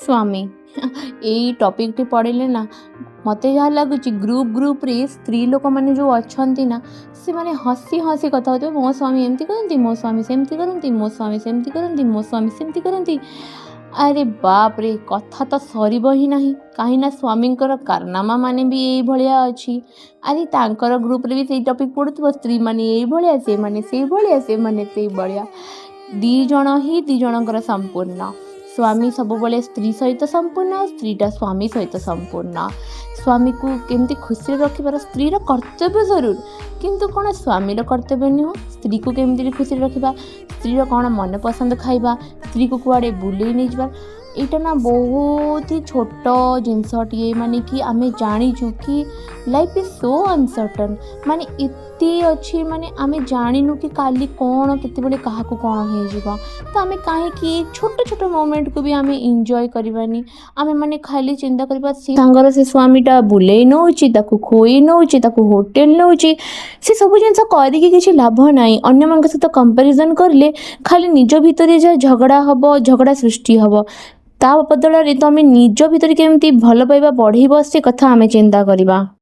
स्वामी यही topic T पढ़ले ना मत जहाँ लगुच ग्रुप रे स्त्री लोक मैंने जो अच्छा ना से मैंने हसी हसी कथा होते मो स्वामी एमती करती मो स्वामी सेमती करती मो स्वामी सेमती करती मो स्वामी सेमती करती। अरे बाप रे कथा तो सरीब ही नहीं कहीं स्वामी कारनामा माने भी यही भाया अच्छी। अरे तांकर ग्रुप रे भी से टॉपिक पढ़ुव स्त्री माने यही भाया से माने से भाया से माने से भाया दीज ही दीज संपूर्ण स्वामी सब बड़े स्त्री सहित संपूर्ण स्त्रीटा स्वामी सहित संपूर्ण। स्वामी को केमती खुशी रखिबार स्त्री कर्तव्य जरूर किंतु कौन स्वामी कर्तव्य नुह स्त्री को केमती खुशी रखा स्त्री कौन मन पसंद खाइबा स्त्री को कुआड़े बुले नहीं जाबार यहाँ ना बहुत ही छोट जिनसटे माने कि आमे जाचु कि लाइफ इज सो अनसर्टन माने इतनी अच्छी माने आमे जानिनु कि काली कौन केते बड़े कहा कौन हो तो आमे कहीं छोट छोट मोमेंट को भी आमे एंजॉय करवानी आमे माने खाली चिंता करबा सांगर से स्वामीटा बुले नौची ताकू खोई नौची ताकू होटल नौची से सब जिनस करके किसी लाभ नहीं अन्य मान सहित कंपैरिजन करले खाली निज भितर जहाँ झगड़ा हम झगड़ा सृष्टि हम ता बदल तो आम निज भितर केमती भल पाइबा बढ़ेब से कथा आमे चिंता करवा।